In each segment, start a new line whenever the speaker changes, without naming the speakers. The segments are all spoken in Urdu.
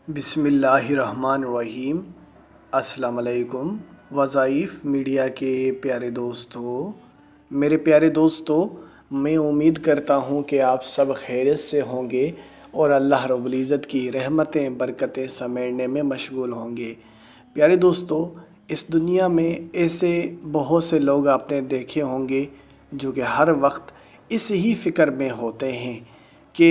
بسم اللہ الرحمن الرحیم۔ السلام علیکم وظائف میڈیا کے پیارے دوستو، میرے پیارے دوستو، میں امید کرتا ہوں کہ آپ سب خیریت سے ہوں گے اور اللہ رب العزت کی رحمتیں برکتیں سمیٹنے میں مشغول ہوں گے۔ پیارے دوستو، اس دنیا میں ایسے بہت سے لوگ آپ نے دیکھے ہوں گے جو کہ ہر وقت اس ہی فکر میں ہوتے ہیں کہ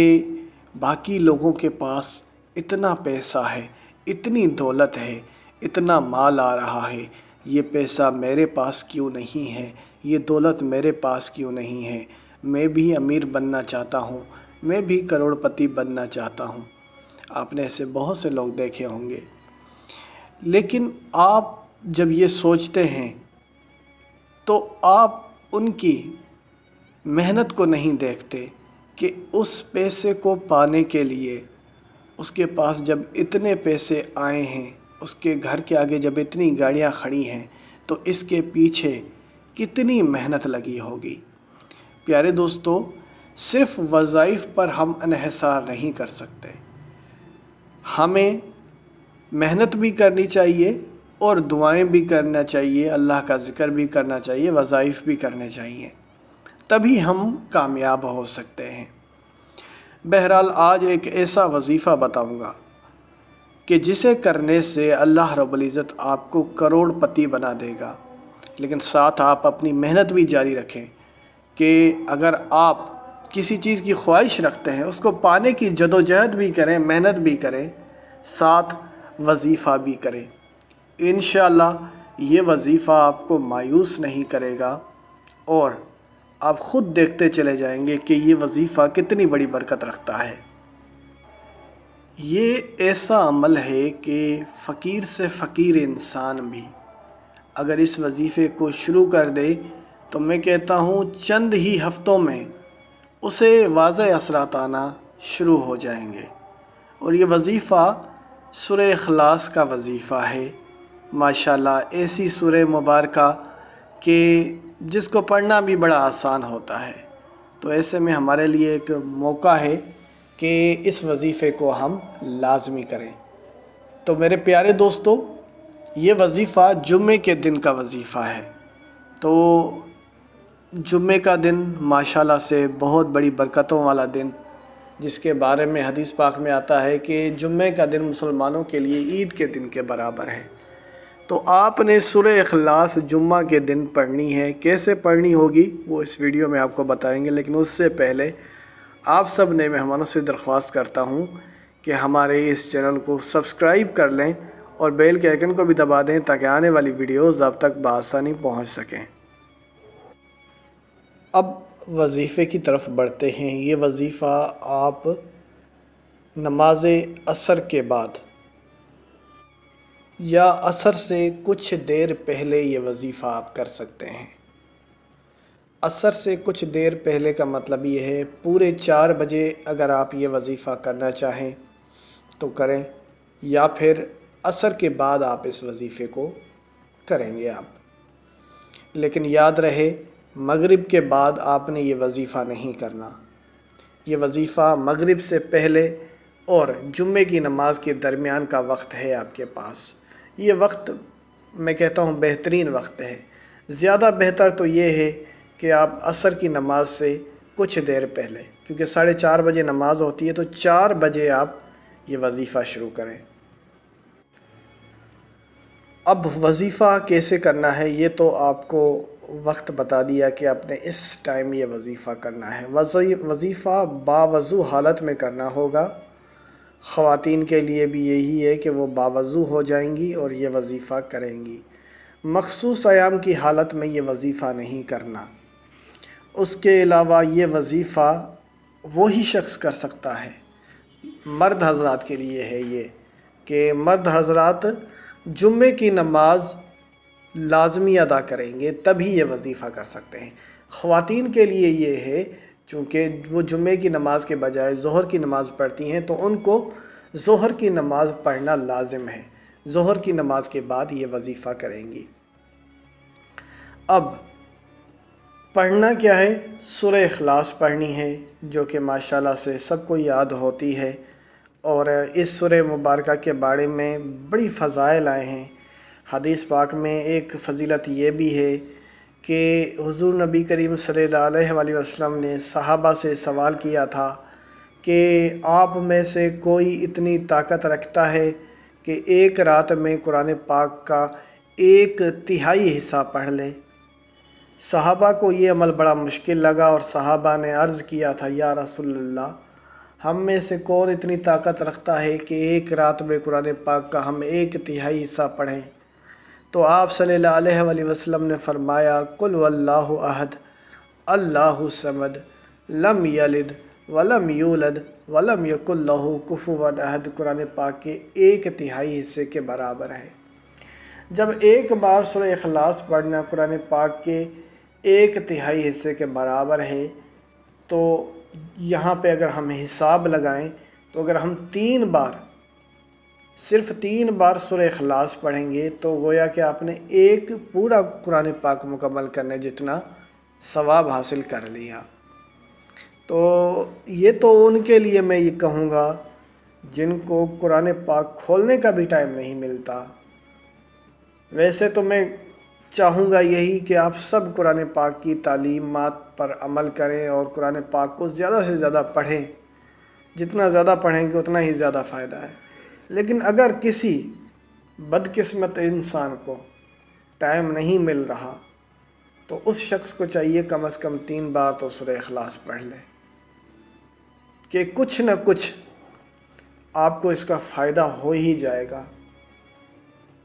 باقی لوگوں کے پاس اتنا پیسہ ہے، اتنی دولت ہے، اتنا مال آ رہا ہے، یہ پیسہ میرے پاس کیوں نہیں ہے، یہ دولت میرے پاس کیوں نہیں ہے، میں بھی امیر بننا چاہتا ہوں، میں بھی کروڑ پتی بننا چاہتا ہوں۔ آپ نے ایسے بہت سے لوگ دیکھے ہوں گے، لیکن آپ جب یہ سوچتے ہیں تو آپ ان کی محنت کو نہیں دیکھتے کہ اس پیسے کو پانے کے لیے اس کے پاس جب اتنے پیسے آئے ہیں، اس کے گھر کے آگے جب اتنی گاڑیاں کھڑی ہیں تو اس کے پیچھے کتنی محنت لگی ہوگی۔ پیارے دوستو، صرف وظائف پر ہم انحصار نہیں کر سکتے، ہمیں محنت بھی کرنی چاہیے اور دعائیں بھی کرنا چاہیے، اللہ کا ذکر بھی کرنا چاہیے، وظائف بھی کرنے چاہیے، تبھی ہم کامیاب ہو سکتے ہیں۔ بہرحال آج ایک ایسا وظیفہ بتاؤں گا کہ جسے کرنے سے اللہ رب العزت آپ کو کروڑ پتی بنا دے گا، لیکن ساتھ آپ اپنی محنت بھی جاری رکھیں کہ اگر آپ کسی چیز کی خواہش رکھتے ہیں اس کو پانے کی جدوجہد بھی کریں، محنت بھی کریں، ساتھ وظیفہ بھی کریں۔ انشاءاللہ یہ وظیفہ آپ کو مایوس نہیں کرے گا اور آپ خود دیکھتے چلے جائیں گے کہ یہ وظیفہ کتنی بڑی برکت رکھتا ہے۔ یہ ایسا عمل ہے کہ فقیر سے فقیر انسان بھی اگر اس وظیفے کو شروع کر دے تو میں کہتا ہوں چند ہی ہفتوں میں اسے واضح اثرات آنا شروع ہو جائیں گے۔ اور یہ وظیفہ سورہ اخلاص کا وظیفہ ہے، ماشاءاللہ ایسی سورہ مبارکہ کہ جس کو پڑھنا بھی بڑا آسان ہوتا ہے۔ تو ایسے میں ہمارے لیے ایک موقع ہے کہ اس وظیفے کو ہم لازمی کریں۔ تو میرے پیارے دوستو، یہ وظیفہ جمعے کے دن کا وظیفہ ہے۔ تو جمعے کا دن ماشاءاللہ سے بہت بڑی برکتوں والا دن، جس کے بارے میں حدیث پاک میں آتا ہے کہ جمعے کا دن مسلمانوں کے لیے عید کے دن کے برابر ہے۔ تو آپ نے سورہ اخلاص جمعہ کے دن پڑھنی ہے۔ کیسے پڑھنی ہوگی وہ اس ویڈیو میں آپ کو بتائیں گے، لیکن اس سے پہلے آپ سب نے مہمانوں سے درخواست کرتا ہوں کہ ہمارے اس چینل کو سبسکرائب کر لیں اور بیل کے آئیکن کو بھی دبا دیں تاکہ آنے والی ویڈیوز آپ تک بآسانی پہنچ سکیں۔ اب وظیفے کی طرف بڑھتے ہیں۔ یہ وظیفہ آپ نماز عصر کے بعد یا عصر سے کچھ دیر پہلے یہ وظیفہ آپ کر سکتے ہیں۔ عصر سے کچھ دیر پہلے کا مطلب یہ ہے پورے 4 بجے اگر آپ یہ وظیفہ کرنا چاہیں تو کریں، یا پھر عصر کے بعد آپ اس وظیفے کو کریں گے آپ۔ لیکن یاد رہے مغرب کے بعد آپ نے یہ وظیفہ نہیں کرنا۔ یہ وظیفہ مغرب سے پہلے اور جمعے کی نماز کے درمیان کا وقت ہے آپ کے پاس۔ یہ وقت میں کہتا ہوں بہترین وقت ہے۔ زیادہ بہتر تو یہ ہے کہ آپ عصر کی نماز سے کچھ دیر پہلے، کیونکہ 4:30 بجے نماز ہوتی ہے، تو 4 بجے آپ یہ وظیفہ شروع کریں۔ اب وظیفہ کیسے کرنا ہے یہ تو آپ کو وقت بتا دیا کہ آپ نے اس ٹائم یہ وظیفہ کرنا ہے۔ وظیفہ باوضو حالت میں کرنا ہوگا۔ خواتین کے لیے بھی یہی ہے کہ وہ باوضو ہو جائیں گی اور یہ وظیفہ کریں گی۔ مخصوص ایام کی حالت میں یہ وظیفہ نہیں کرنا۔ اس کے علاوہ یہ وظیفہ وہی شخص کر سکتا ہے، مرد حضرات کے لیے ہے یہ کہ مرد حضرات جمعے کی نماز لازمی ادا کریں گے تبھی یہ وظیفہ کر سکتے ہیں۔ خواتین کے لیے یہ ہے چونکہ وہ جمعے کی نماز کے بجائے ظہر کی نماز پڑھتی ہیں تو ان کو ظہر کی نماز پڑھنا لازم ہے، ظہر کی نماز کے بعد یہ وظیفہ کریں گی۔ اب پڑھنا کیا ہے؟ سورہ اخلاص پڑھنی ہے جو کہ ماشاءاللہ سے سب کو یاد ہوتی ہے، اور اس سورہ مبارکہ کے بارے میں بڑی فضائل آئے ہیں۔ حدیث پاک میں ایک فضیلت یہ بھی ہے کہ حضور نبی کریم صلی اللہ علیہ وسلم نے صحابہ سے سوال کیا تھا کہ آپ میں سے کوئی اتنی طاقت رکھتا ہے کہ ایک رات میں قرآن پاک کا 1/3 حصہ پڑھ لے؟ صحابہ کو یہ عمل بڑا مشکل لگا اور صحابہ نے عرض کیا تھا، یا رسول اللہ، ہم میں سے کون اتنی طاقت رکھتا ہے کہ ایک رات میں قرآن پاک کا ہم 1/3 حصہ پڑھیں؟ تو آپ صلی اللہ علیہ وسلم نے فرمایا، قل واللہ احد اللہ الصمد لم یلد ولم یولد ولم یکن لہ کفوا احد، قرآن پاک کے 1/3 حصے کے برابر ہے۔ جب ایک بار سورہ اخلاص پڑھنا قرآن پاک کے 1/3 حصے کے برابر ہے، تو یہاں پہ اگر ہم حساب لگائیں تو اگر ہم صرف 3 بار سورہ اخلاص پڑھیں گے تو گویا کہ آپ نے ایک پورا قرآن پاک مکمل کرنے جتنا ثواب حاصل کر لیا۔ تو یہ تو ان کے لیے میں یہ کہوں گا جن کو قرآن پاک کھولنے کا بھی ٹائم نہیں ملتا۔ ویسے تو میں چاہوں گا یہی کہ آپ سب قرآن پاک کی تعلیمات پر عمل کریں اور قرآن پاک کو زیادہ سے زیادہ پڑھیں۔ جتنا زیادہ پڑھیں گے اتنا ہی زیادہ فائدہ ہے۔ لیکن اگر کسی بدقسمت انسان کو ٹائم نہیں مل رہا تو اس شخص کو چاہیے کم از کم 3 بار تو سورہ اخلاص پڑھ لے، کہ کچھ نہ کچھ آپ کو اس کا فائدہ ہو ہی جائے گا۔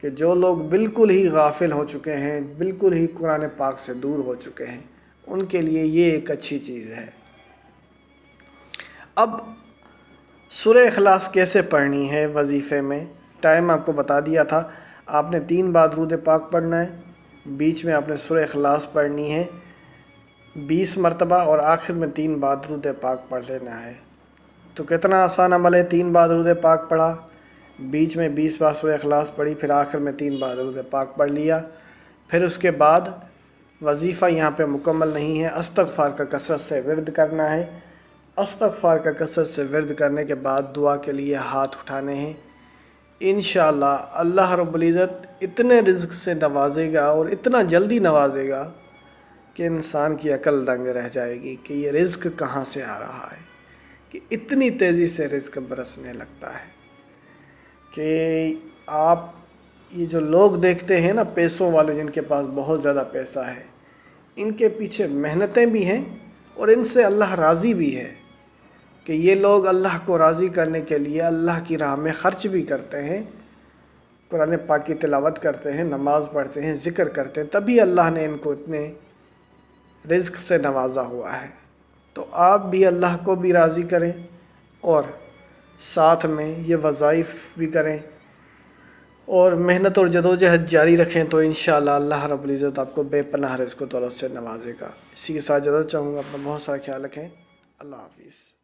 کہ جو لوگ بالکل ہی غافل ہو چکے ہیں، بالکل ہی قرآن پاک سے دور ہو چکے ہیں، ان کے لیے یہ ایک اچھی چیز ہے۔ اب سورہ اخلاص کیسے پڑھنی ہے وظیفے میں؟ ٹائم آپ کو بتا دیا تھا، آپ نے 3 بار درود پاک پڑھنا ہے، بیچ میں آپ نے سورہ اخلاص پڑھنی ہے 20 مرتبہ اور آخر میں 3 بار درود پاک پڑھ لینا ہے۔ تو کتنا آسان عمل ہے، 3 بار درود پاک پڑھا، بیچ میں 20 بار سورہ اخلاص پڑھی، پھر آخر میں 3 بار درود پاک پڑھ لیا۔ پھر اس کے بعد وظیفہ یہاں پہ مکمل نہیں ہے، استغفار کا کثرت سے ورد کرنا ہے۔ استغفار کا کثرت سے ورد کرنے کے بعد دعا کے لیے ہاتھ اٹھانے ہیں۔ انشاءاللہ اللہ رب العزت اتنے رزق سے نوازے گا اور اتنا جلدی نوازے گا کہ انسان کی عقل دنگ رہ جائے گی کہ یہ رزق کہاں سے آ رہا ہے، کہ اتنی تیزی سے رزق برسنے لگتا ہے۔ کہ آپ یہ جو لوگ دیکھتے ہیں نا پیسوں والے، جن کے پاس بہت زیادہ پیسہ ہے، ان کے پیچھے محنتیں بھی ہیں اور ان سے اللہ راضی بھی ہے، کہ یہ لوگ اللہ کو راضی کرنے کے لیے اللہ کی راہ میں خرچ بھی کرتے ہیں، قرآن پاک کی تلاوت کرتے ہیں، نماز پڑھتے ہیں، ذکر کرتے ہیں، تبھی اللہ نے ان کو اتنے رزق سے نوازا ہوا ہے۔ تو آپ بھی اللہ کو بھی راضی کریں اور ساتھ میں یہ وظائف بھی کریں اور محنت اور جدوجہد جاری رکھیں، تو انشاءاللہ اللہ رب العزت آپ کو بے پناہ رزق و دولت سے نوازے گا۔ اسی کے ساتھ اجازت چاہوں گا، اپنا بہت سارا خیال رکھیں۔ اللہ حافظ۔